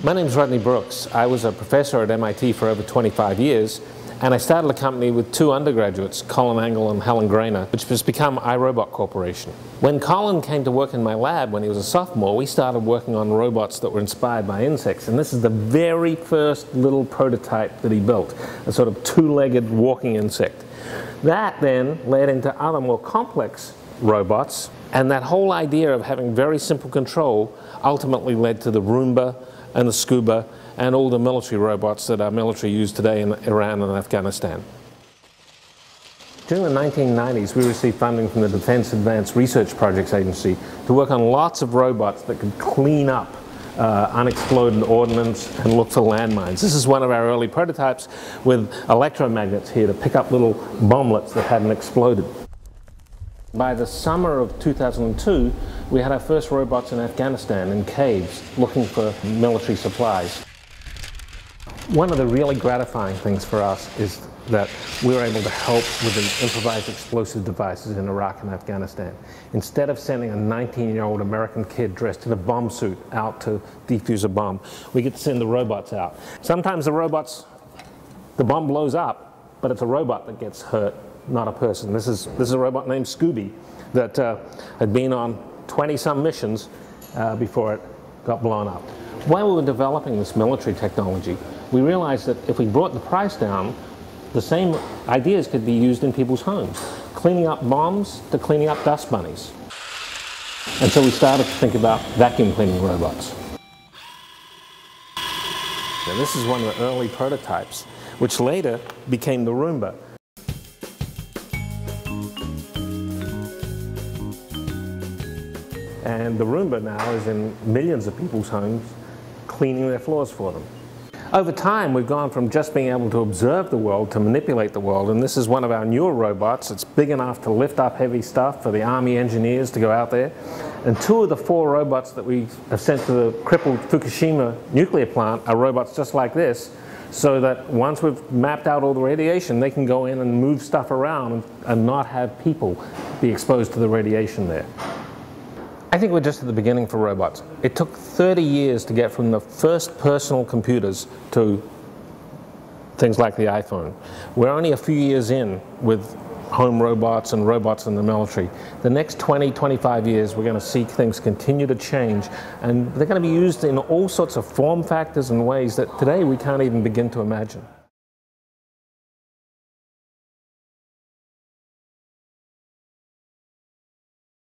My name is Rodney Brooks. I was a professor at MIT for over 25 years, and I started a company with two undergraduates, Colin Angle and Helen Grainer, which has become iRobot Corporation. When Colin came to work in my lab when he was a sophomore, we started working on robots that were inspired by insects, and this is the very first little prototype that he built, a sort of two-legged walking insect. That then led into other more complex robots, and that whole idea of having very simple control ultimately led to the Roomba and the Scuba and all the military robots that our military use today in Iran and Afghanistan. During the 1990s, we received funding from the Defense Advanced Research Projects Agency to work on lots of robots that could clean up unexploded ordnance and look for landmines. This is one of our early prototypes with electromagnets here to pick up little bomblets that hadn't exploded. By the summer of 2002, we had our first robots in Afghanistan in caves looking for military supplies. One of the really gratifying things for us is that we were able to help with the improvised explosive devices in Iraq and Afghanistan. Instead of sending a 19-year-old American kid dressed in a bomb suit out to defuse a bomb, we get to send the robots out. Sometimes the bomb blows up, but it's a robot that gets hurt, not a person. This is a robot named Scooby that had been on 20-some missions before it got blown up. While we were developing this military technology, we realized that if we brought the price down, the same ideas could be used in people's homes, cleaning up bombs to cleaning up dust bunnies. And so we started to think about vacuum cleaning robots. And this is one of the early prototypes, which later became the Roomba. And the Roomba now is in millions of people's homes, cleaning their floors for them. Over time, we've gone from just being able to observe the world to manipulate the world, and this is one of our newer robots. It's big enough to lift up heavy stuff for the Army engineers to go out there. And two of the four robots that we have sent to the crippled Fukushima nuclear plant are robots just like this, so that once we've mapped out all the radiation, they can go in and move stuff around and not have people be exposed to the radiation there. I think we're just at the beginning for robots. It took 30 years to get from the first personal computers to things like the iPhone. We're only a few years in with home robots and robots in the military. The next 20, 25 years, we're going to see things continue to change, and they're going to be used in all sorts of form factors and ways that today we can't even begin to imagine.